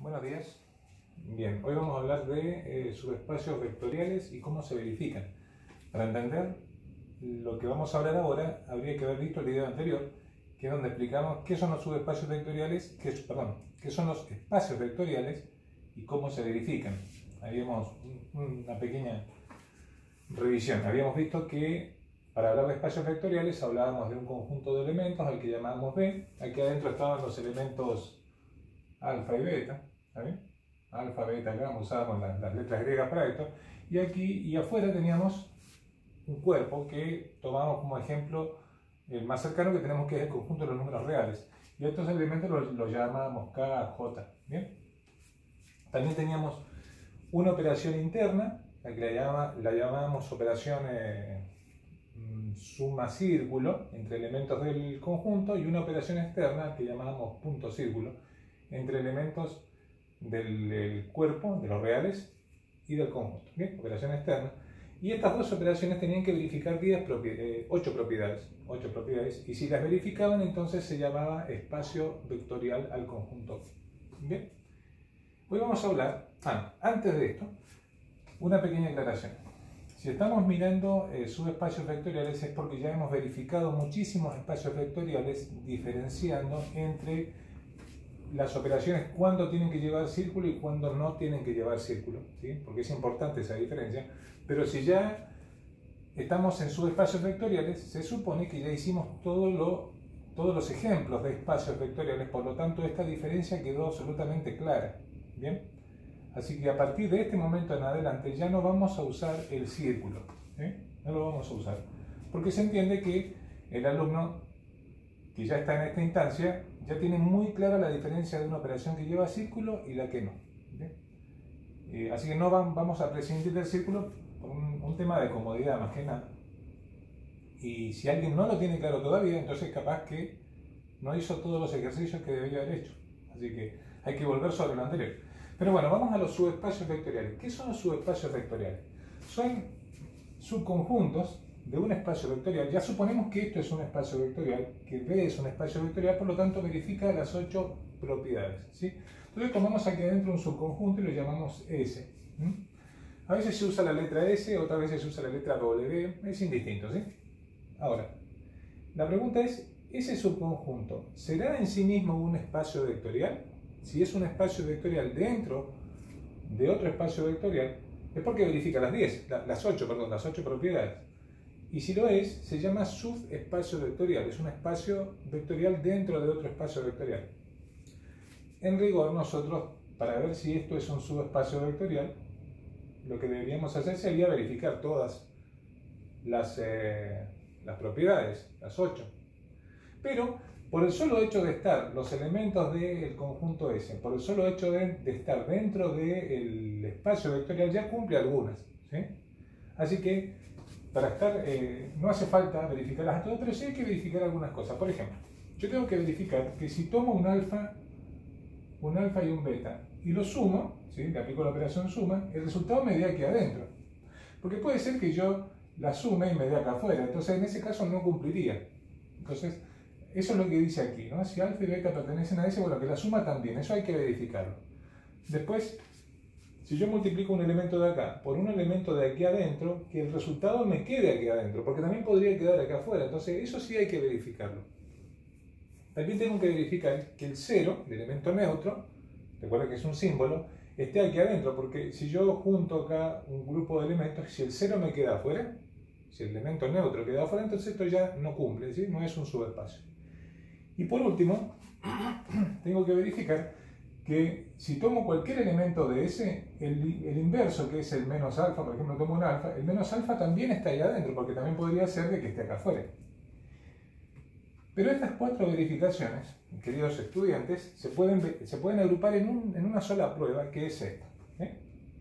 Buenos días. Bien, hoy vamos a hablar de subespacios vectoriales y cómo se verifican. Para entender lo que vamos a hablar ahora, habría que haber visto el video anterior, que es donde explicamos qué son los subespacios vectoriales, qué son los espacios vectoriales y cómo se verifican. Habíamos una pequeña revisión. Habíamos visto que para hablar de espacios vectoriales hablábamos de un conjunto de elementos al que llamábamos B. Aquí adentro estaban los elementos alfa y beta, ¿está bien? Alfa, beta, gamma, usábamos las letras griegas para esto. Y aquí y afuera teníamos un cuerpo que tomamos como ejemplo el más cercano que tenemos, que es el conjunto de los números reales. Y estos elementos los llamábamos K, J, ¿bien? También teníamos una operación interna, la que la llamábamos operación suma círculo entre elementos del conjunto, y una operación externa que llamábamos punto círculo entre elementos del cuerpo, de los reales y del conjunto. ¿Bien? Operación externa. Y estas dos operaciones tenían que verificar 8 propiedades, y si las verificaban entonces se llamaba espacio vectorial al conjunto. ¿Bien? Hoy vamos a hablar, antes de esto, una pequeña aclaración. Si estamos mirando subespacios vectoriales es porque ya hemos verificado muchísimos espacios vectoriales diferenciando entre las operaciones cuándo tienen que llevar círculo y cuándo no tienen que llevar círculo, ¿sí? Porque es importante esa diferencia. Pero si ya estamos en subespacios vectoriales, se supone que ya hicimos todos los ejemplos de espacios vectoriales, por lo tanto esta diferencia quedó absolutamente clara. ¿Bien? Así que a partir de este momento en adelante ya no vamos a usar el círculo, no lo vamos a usar, porque se entiende que el alumno que ya está en esta instancia ya tiene muy clara la diferencia de una operación que lleva círculo y la que no. Así que no vamos a prescindir del círculo por un tema de comodidad más que nada. Y si alguien no lo tiene claro todavía, entonces capaz que no hizo todos los ejercicios que debería haber hecho. Así que hay que volver sobre lo anterior. Pero bueno, vamos a los subespacios vectoriales. ¿Qué son los subespacios vectoriales? Son subconjuntos de un espacio vectorial. Ya suponemos que esto es un espacio vectorial, que B es un espacio vectorial, por lo tanto verifica las 8 propiedades, ¿sí? Entonces tomamos aquí adentro un subconjunto y lo llamamos S. A veces se usa la letra S, otras veces se usa la letra W, es indistinto, ¿sí? Ahora, la pregunta es, ¿ese subconjunto será en sí mismo un espacio vectorial? Si es un espacio vectorial dentro de otro espacio vectorial, es porque verifica las 8 propiedades. Y si lo es, se llama subespacio vectorial, es un espacio vectorial dentro de otro espacio vectorial. En rigor, nosotros, para ver si esto es un subespacio vectorial, lo que deberíamos hacer sería verificar todas las propiedades, las 8. Pero, por el solo hecho de estar los elementos del conjunto S, por el solo hecho de estar dentro del espacio vectorial, ya cumple algunas, ¿sí? Así que, para estar, no hace falta verificarlas todas, pero sí hay que verificar algunas cosas. Por ejemplo, yo tengo que verificar que si tomo un alfa y un beta y lo sumo, ¿sí? Le aplico la operación suma, el resultado me dé aquí adentro. Porque puede ser que yo la sume y me dé acá afuera, entonces en ese caso no cumpliría. Entonces, eso es lo que dice aquí, ¿no? Si alfa y beta pertenecen a ese, bueno, que la suma también, eso hay que verificarlo. Después, si yo multiplico un elemento de acá por un elemento de aquí adentro, que el resultado me quede aquí adentro, porque también podría quedar acá afuera, entonces eso sí hay que verificarlo. También tengo que verificar que el 0, el elemento neutro, recuerda que es un símbolo, esté aquí adentro, porque si yo junto acá un grupo de elementos, si el 0 me queda afuera, si el elemento neutro queda afuera, entonces esto ya no cumple, ¿sí? No es un subespacio. Y por último, tengo que verificar que si tomo cualquier elemento de ese, el inverso, que es el menos alfa, por ejemplo, tomo un alfa, el menos alfa también está ahí adentro, porque también podría ser de que esté acá afuera. Pero estas 4 verificaciones, queridos estudiantes, se pueden agrupar en una sola prueba, que es esta.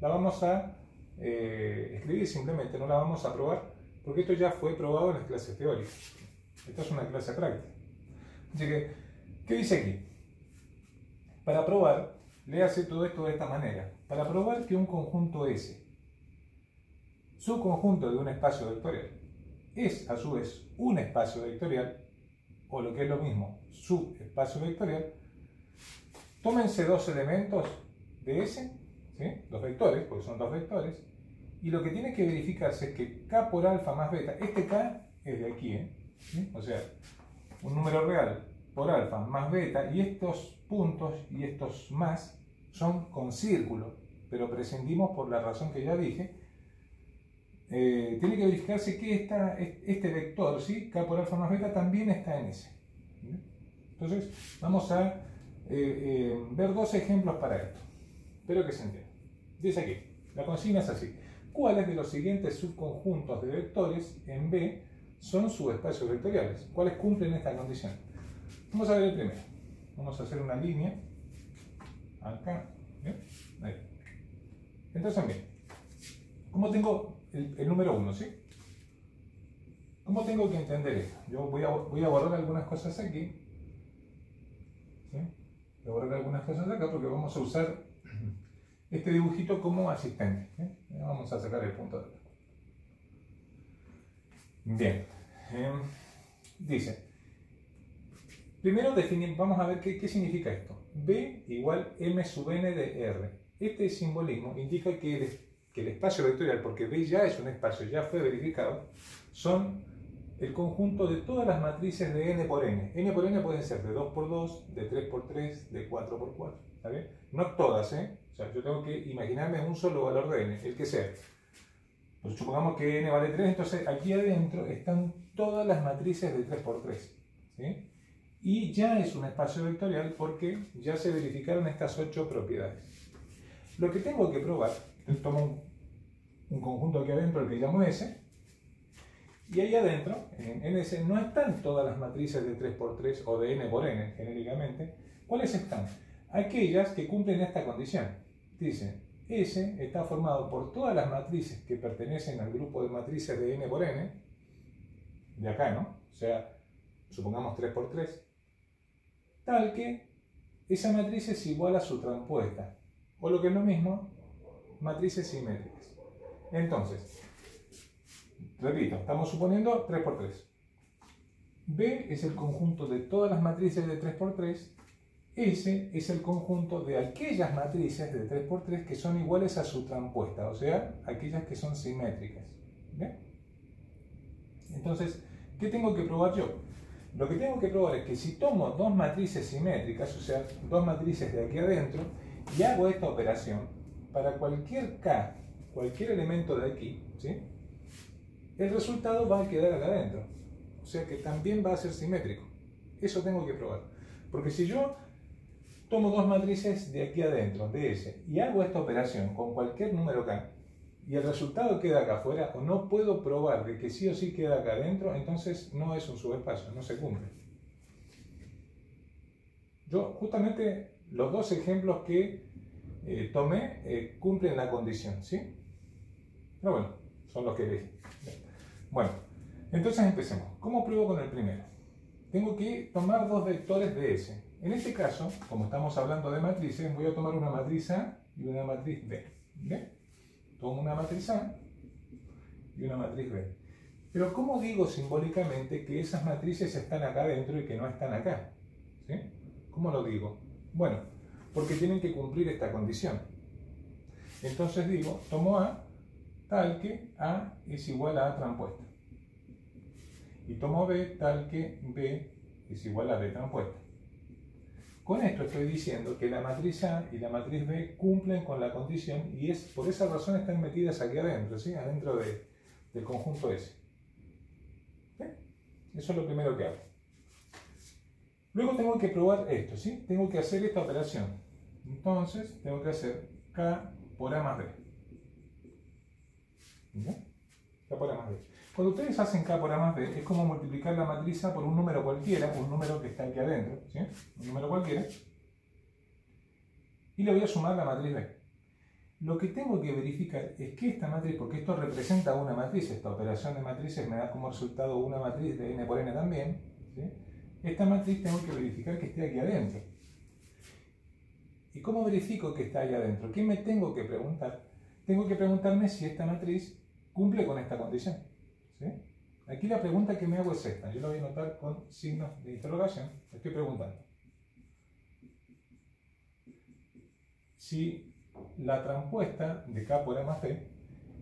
La vamos a escribir simplemente, no la vamos a probar, porque esto ya fue probado en las clases teóricas. Esta es una clase práctica. Así que, ¿qué dice aquí? Para probar, léase todo esto de esta manera. Para probar que un conjunto S, subconjunto de un espacio vectorial, es a su vez un espacio vectorial, o lo que es lo mismo, subespacio vectorial, tómense dos elementos de S, ¿sí? Los vectores, porque son dos vectores, y lo que tiene que verificarse es que K por alfa más beta, este K es de aquí, ¿sí? O sea, un número real por alfa más beta, y estos puntos y estos más son con círculo, pero prescindimos por la razón que ya dije. Tiene que verificarse que este vector, ¿sí? K por alfa más beta, también está en S. Entonces, vamos a ver dos ejemplos para esto. Espero que se entienda. Dice aquí, la consigna es así. ¿Cuáles de los siguientes subconjuntos de vectores en B son subespacios vectoriales? ¿Cuáles cumplen esta condición? Vamos a ver el primero. Vamos a hacer una línea. Acá. ¿Bien? Ahí. Entonces, bien. ¿Cómo tengo el número 1, ¿sí? ¿Cómo tengo que entender esto? Yo voy a borrar algunas cosas aquí. ¿Sí? Voy a borrar algunas cosas acá porque vamos a usar este dibujito como asistente. ¿Sí? Vamos a sacar el punto de acá. Bien. Dice, primero vamos a ver qué significa esto. B igual M sub n de R. Este simbolismo indica que el espacio vectorial, porque B ya es un espacio, ya fue verificado, son el conjunto de todas las matrices de n por n. N por n pueden ser de 2 por 2, de 3 por 3, de 4 por 4. ¿Está bien? No todas, ¿eh? O sea, yo tengo que imaginarme un solo valor de n, el que sea. Pues supongamos que n vale 3, entonces aquí adentro están todas las matrices de 3 por 3. ¿Sí? Y ya es un espacio vectorial porque ya se verificaron estas 8 propiedades. Lo que tengo que probar, tomo un conjunto aquí adentro, el que llamo S, y ahí adentro, en S, no están todas las matrices de 3 por 3 o de n por n, genéricamente. ¿Cuáles están? Aquellas que cumplen esta condición. Dice, S está formado por todas las matrices que pertenecen al grupo de matrices de n por n, de acá, ¿no? O sea, supongamos 3 por 3, tal que esa matriz es igual a su transpuesta, o lo que es lo mismo, matrices simétricas. Entonces, repito, estamos suponiendo 3 por 3. B es el conjunto de todas las matrices de 3 por 3. S es el conjunto de aquellas matrices de 3 por 3 que son iguales a su transpuesta, o sea, aquellas que son simétricas. ¿Bien? Entonces, ¿qué tengo que probar yo? Lo que tengo que probar es que si tomo dos matrices simétricas, o sea, dos matrices de aquí adentro, y hago esta operación, para cualquier K, cualquier elemento de aquí, ¿sí? El resultado va a quedar acá adentro. O sea que también va a ser simétrico. Eso tengo que probar. Porque si yo tomo dos matrices de aquí adentro, de S, y hago esta operación con cualquier número K, y el resultado queda acá afuera, o no puedo probar de que sí o sí queda acá adentro, entonces no es un subespacio, no se cumple. Yo, justamente, los dos ejemplos que tomé cumplen la condición, ¿sí? Pero bueno, son los que elegí. Bueno, entonces empecemos. ¿Cómo pruebo con el primero? Tengo que tomar dos vectores de S. En este caso, como estamos hablando de matrices, voy a tomar una matriz A y una matriz B. ¿Bien? Tomo una matriz A y una matriz B. Pero ¿cómo digo simbólicamente que esas matrices están acá adentro y que no están acá? ¿Sí? ¿Cómo lo digo? Bueno, porque tienen que cumplir esta condición. Entonces digo, tomo A tal que A es igual a A transpuesta. Y tomo B tal que B es igual a B transpuesta. Con esto estoy diciendo que la matriz A y la matriz B cumplen con la condición y por esa razón están metidas aquí adentro, ¿sí? Adentro del conjunto S. ¿Sí? Eso es lo primero que hago. Luego tengo que probar esto, ¿sí? Tengo que hacer esta operación. Entonces tengo que hacer K por A más B. ¿Sí? K por A más B. Cuando ustedes hacen K por A más B, es como multiplicar la matriz A por un número cualquiera, un número que está aquí adentro, ¿sí? Un número cualquiera, y le voy a sumar la matriz B. Lo que tengo que verificar es que esta matriz, porque esto representa una matriz, esta operación de matrices me da como resultado una matriz de n por n también, ¿sí? Esta matriz tengo que verificar que esté aquí adentro. ¿Y cómo verifico que está ahí adentro? ¿Qué me tengo que preguntar? Tengo que preguntarme si esta matriz cumple con esta condición. ¿Sí? Aquí la pregunta que me hago es esta. Yo la voy a anotar con signos de interrogación. Estoy preguntando. si la transpuesta de K por A más B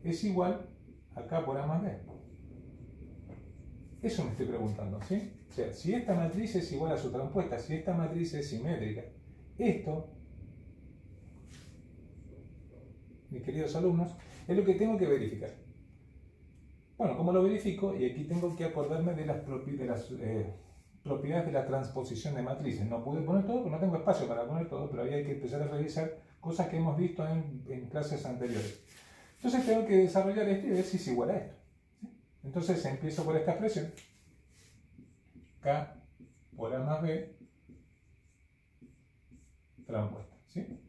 es igual a K por A más B. Eso me estoy preguntando, ¿sí? O sea, si esta matriz es igual a su transpuesta, si esta matriz es simétrica, esto, mis queridos alumnos, es lo que tengo que verificar. Bueno, ¿cómo lo verifico? Y aquí tengo que acordarme de las propiedades de la transposición de matrices. No pude poner todo, porque no tengo espacio para poner todo, pero ahí hay que empezar a revisar cosas que hemos visto en clases anteriores. Entonces tengo que desarrollar esto y ver si es igual a esto. ¿Sí? Entonces empiezo por esta expresión. K por A más B transpuesta. ¿Sí?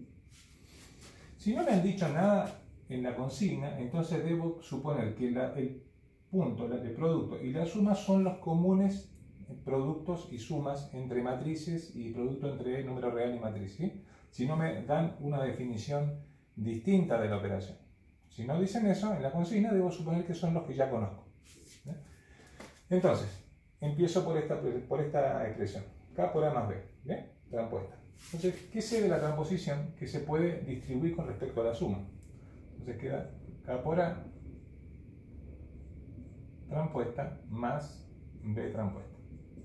Si no me han dicho nada en la consigna, entonces debo suponer que el punto, el producto y la suma son los comunes productos y sumas entre matrices y producto entre número real y matriz. ¿Sí? Si no me dan una definición distinta de la operación. Si no dicen eso, en la consigna debo suponer que son los que ya conozco. ¿Sí? Entonces, empiezo por esta expresión. K por A más B. ¿Bien? Transpuesta. Entonces, ¿qué sé de la transposición? Que se puede distribuir con respecto a la suma. Entonces queda K por A transpuesta más B transpuesta.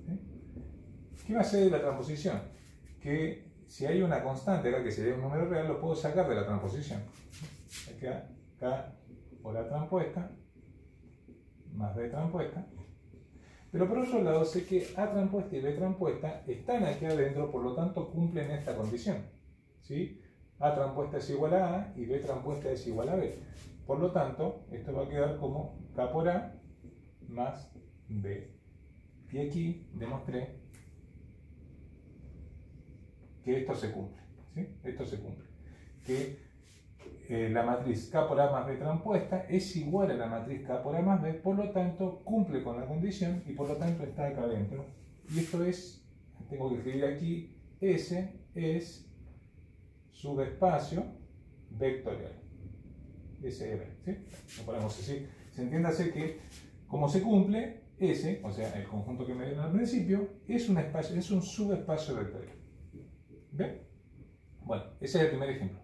¿Sí? ¿Qué va a ser de la transposición? Que si hay una constante acá que sería un número real, lo puedo sacar de la transposición. Aquí queda K por A transpuesta más B transpuesta. Pero por otro lado sé que A transpuesta y B transpuesta están aquí adentro, por lo tanto cumplen esta condición. ¿Sí? A transpuesta es igual a A y B transpuesta es igual a B. Por lo tanto, esto va a quedar como K por A más B. Y aquí demostré que esto se cumple. ¿Sí? Esto se cumple. Que la matriz K por A más B transpuesta es igual a la matriz K por A más B, por lo tanto cumple con la condición y por lo tanto está acá adentro. Y esto es, tengo que escribir aquí, S es subespacio vectorial. SR, ¿sí? Lo ponemos así. Se entiéndase que como se cumple, S, o sea, el conjunto que me dieron al principio, es un subespacio vectorial. ¿Bien? Bueno, ese es el primer ejemplo.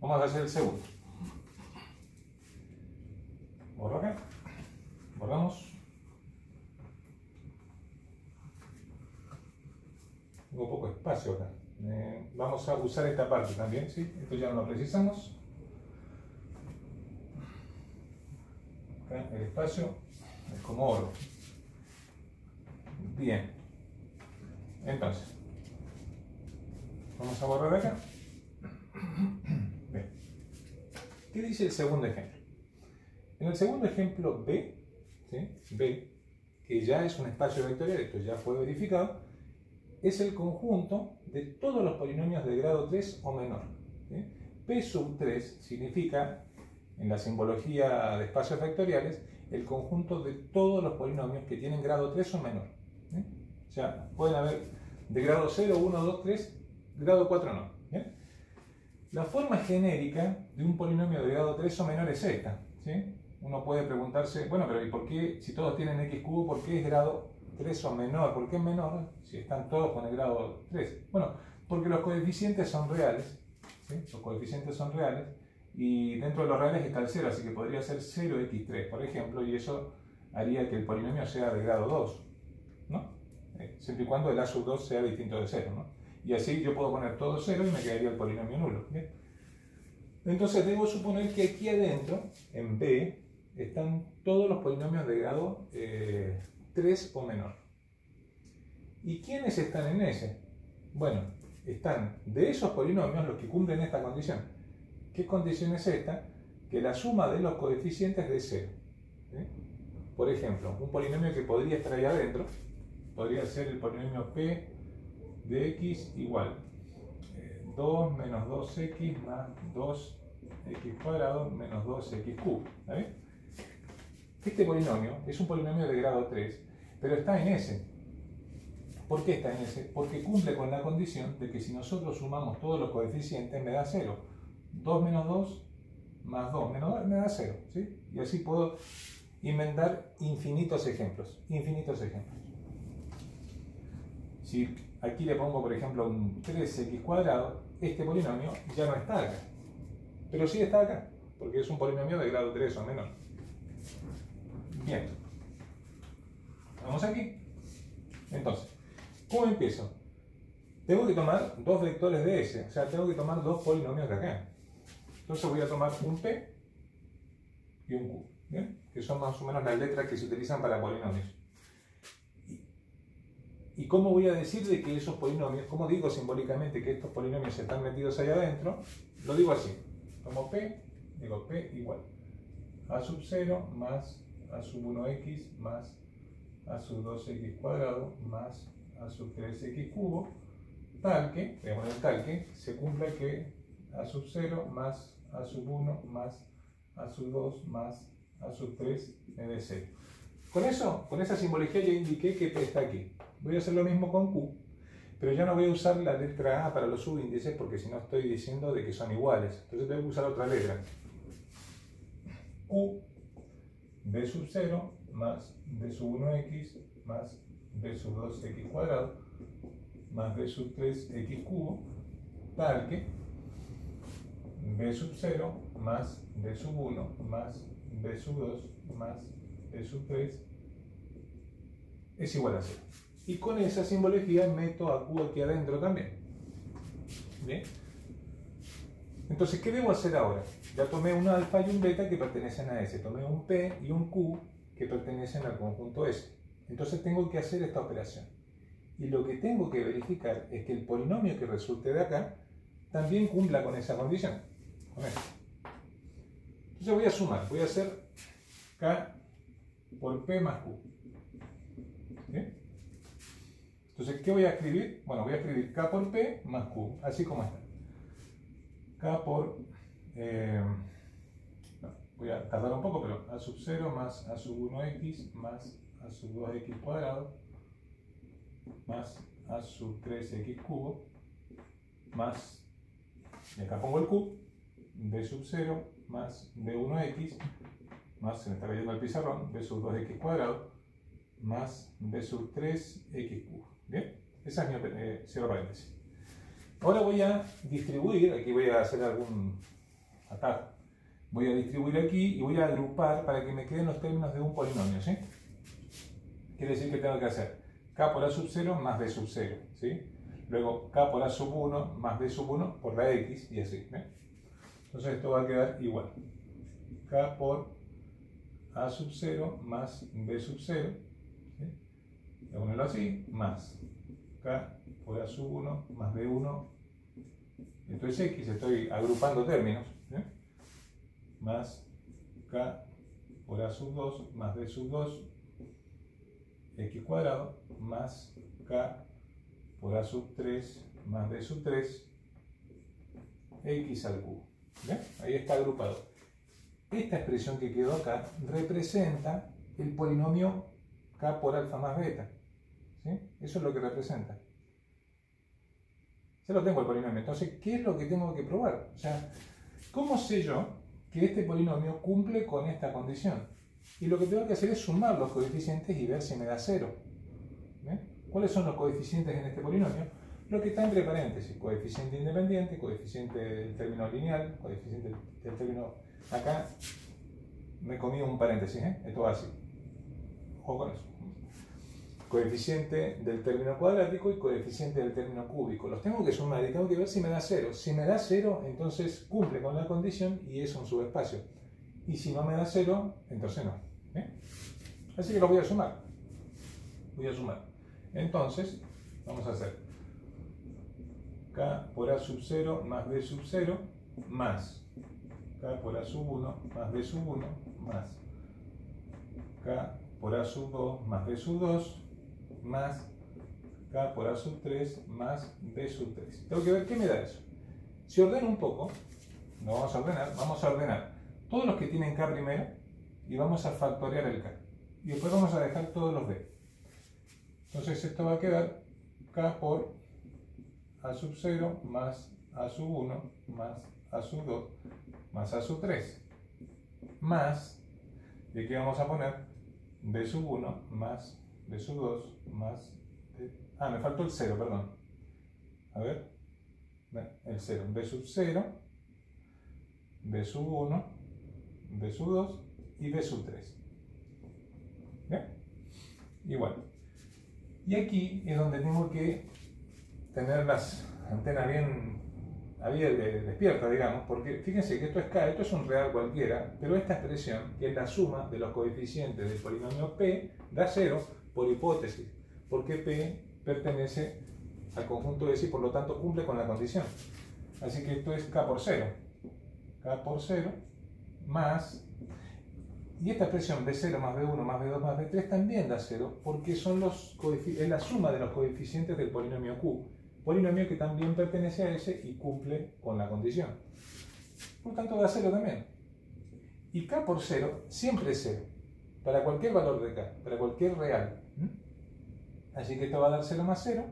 Vamos a hacer el segundo. Borro acá. Borramos. Tengo poco espacio acá. Vamos a usar esta parte también, ¿sí? Esto ya no lo precisamos. Acá el espacio es como oro. Bien. Entonces, vamos a borrar acá. Bien. ¿Qué dice el segundo ejemplo? En el segundo ejemplo B, ¿sí? B, que ya es un espacio vectorial, esto ya fue verificado, es el conjunto de todos los polinomios de grado 3 o menor. ¿Sí? P sub 3 significa, en la simbología de espacios vectoriales, el conjunto de todos los polinomios que tienen grado 3 o menor. ¿Sí? O sea, pueden haber de grado 0, 1, 2, 3, grado 4 no. ¿Sí? La forma genérica de un polinomio de grado 3 o menor es esta. ¿Sí? Uno puede preguntarse, bueno, pero ¿y por qué, si todos tienen x cubo, por qué es grado 3 o menor? ¿Por qué es menor si están todos con el grado 3? Bueno, porque los coeficientes son reales. ¿Sí? Los coeficientes son reales. Y dentro de los reales está el 0, así que podría ser 0x3, por ejemplo, y eso haría que el polinomio sea de grado 2, ¿no? Siempre y cuando el a sub 2 sea distinto de 0, ¿no? Y así yo puedo poner todo 0 y me quedaría el polinomio nulo. ¿Bien? Entonces debo suponer que aquí adentro, en B, están todos los polinomios de grado 3 o menor. ¿Y quiénes están en S? Bueno, están de esos polinomios los que cumplen esta condición. ¿Qué condición es esta? Que la suma de los coeficientes es de 0. ¿Sí? Por ejemplo, un polinomio que podría estar ahí adentro podría ser el polinomio P de x igual 2 menos 2x más 2x cuadrado menos 2x cubo. ¿Está bien? Este polinomio es un polinomio de grado 3, pero está en S. ¿Por qué está en S? Porque cumple con la condición de que si nosotros sumamos todos los coeficientes me da 0. 2 menos 2 más 2 menos 2 me da 0. ¿Sí? Y así puedo inventar infinitos ejemplos. Infinitos ejemplos. Si aquí le pongo por ejemplo un 3x cuadrado, este polinomio ya no está acá, pero sí está acá, porque es un polinomio de grado 3 o menor. Bien, vamos aquí. Entonces, ¿cómo empiezo? Tengo que tomar dos vectores de S, o sea, tengo que tomar dos polinomios de acá. Entonces voy a tomar un P y un Q, ¿bien? Que son más o menos las letras que se utilizan para polinomios. ¿Y cómo voy a decir de que esos polinomios, cómo digo simbólicamente que estos polinomios están metidos ahí adentro? Lo digo así. Tomo P, digo P igual a sub 0 más a sub 1x más a sub 2x cuadrado más a sub 3x cubo, tal que, voy a poner tal que, se cumpla que a sub 0 más a sub 1 más a sub 2 más a sub 3 me dé 0. Con eso, con esa simbología ya indiqué que P está aquí. Voy a hacer lo mismo con Q, pero ya no voy a usar la letra A para los subíndices porque si no estoy diciendo de que son iguales. Entonces tengo que usar otra letra. Q, B sub 0 más B sub 1x más B sub 2x cuadrado más B sub 3x cubo, tal que B sub 0 más B sub 1 más B sub 2 más B sub 3 es igual a 0. Y con esa simbología meto a Q aquí adentro también. ¿Bien? Entonces, ¿qué debo hacer ahora? Ya tomé un alfa y un beta que pertenecen a S. Tomé un P y un Q que pertenecen al conjunto S. Entonces tengo que hacer esta operación. Y lo que tengo que verificar es que el polinomio que resulte de acá también cumpla con esa condición. Con esto. Entonces voy a sumar. Voy a hacer K por P más Q. ¿Bien? Entonces, ¿qué voy a escribir? Bueno, voy a escribir K por P más Q, así como está. K por... voy a tardar un poco, pero A sub 0 más A sub 1x más A sub 2x cuadrado más A sub 3x cubo más, y acá pongo el Q, B sub 0 más B1x más, se me está cayendo el pizarrón, B sub 2x cuadrado más B sub 3x cubo. Bien, esa es mi cierro paréntesis. Ahora voy a distribuir, aquí voy a hacer algún atar. Voy a distribuir aquí y voy a agrupar para que me queden los términos de un polinomio, ¿sí? Quiere decir que tengo que hacer K por A sub 0 más B sub 0, ¿sí? Luego K por A sub 1 más B sub 1 por la X y así, ¿eh? Entonces esto va a quedar igual. K por A sub 0 más B sub 0, ¿sí? Voy a ponerlo así, más K por A sub 1 más B1, esto es X, estoy agrupando términos, ¿eh? Más K por A sub 2 más B sub 2, X cuadrado, más K por A sub 3 más B sub 3, X al cubo. ¿Bien? Ahí está agrupado. Esta expresión que quedó acá representa el polinomio K por alfa más beta. ¿Sí? Eso es lo que representa. Ya lo tengo el polinomio. Entonces, ¿qué es lo que tengo que probar? O sea, ¿cómo sé yo que este polinomio cumple con esta condición? Y lo que tengo que hacer es sumar los coeficientes y ver si me da 0. ¿Bien? ¿Cuáles son los coeficientes en este polinomio? Lo que está entre paréntesis. Coeficiente independiente, coeficiente del término lineal, coeficiente del término... Acá me comí un paréntesis, ¿eh? Esto va así. Ojo con eso. Coeficiente del término cuadrático y coeficiente del término cúbico. Los tengo que sumar y tengo que ver si me da 0. Si me da 0, entonces cumple con la condición y es un subespacio. Y si no me da 0, entonces no. ¿Eh? Así que los voy a sumar. Voy a sumar. Entonces, vamos a hacer K por A sub 0 más B sub 0 más K por A sub 1 más B sub 1 más K por A sub 2 más B sub 2 más K por A sub 3 más B sub 3. Tengo que ver qué me da eso. Si ordeno un poco, lo vamos a ordenar todos los que tienen K primero y vamos a factorear el K. Y después vamos a dejar todos los B. Entonces esto va a quedar K por A sub 0 más A sub 1 más A sub 2 más A sub 3 más, ¿de qué vamos a poner? B sub 1 más B sub 2 más Ah, me faltó el 0, perdón. A ver. El 0. B sub 0, B sub 1, B sub 2 y B sub 3. ¿Bien? Igual. Y aquí es donde tengo que tener las antenas bien despiertas, digamos, porque fíjense que esto es K, esto es un real cualquiera, pero esta expresión, que es la suma de los coeficientes del polinomio P, da 0 por hipótesis, porque P pertenece al conjunto de S y por lo tanto cumple con la condición. Así que esto es K por 0. K por 0 más... Y esta expresión B0 más B1 más B2 más B3 también da 0, porque son es la suma de los coeficientes del polinomio Q. Polinomio que también pertenece a S y cumple con la condición. Por tanto da 0 también. Y K por 0 siempre es 0. Para cualquier valor de K, para cualquier real. Así que esto va a dar 0 más 0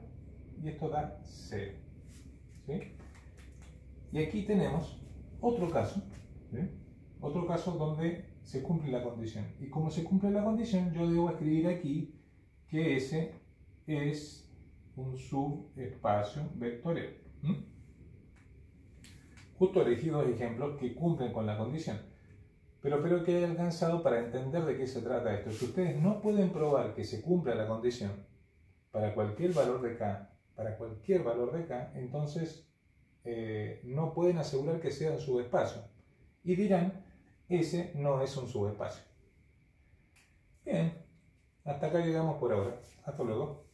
y esto da 0. ¿Sí? Y aquí tenemos otro caso. ¿Sí? Otro caso donde se cumple la condición. Y como se cumple la condición, yo debo escribir aquí que S es un subespacio vectorial. Justo elegí dos ejemplos que cumplen con la condición. Pero espero que haya alcanzado para entender de qué se trata esto. Si ustedes no pueden probar que se cumpla la condición para cualquier valor de K, entonces no pueden asegurar que sea un subespacio. Y dirán, ese no es un subespacio. Bien, hasta acá llegamos por ahora. Hasta luego.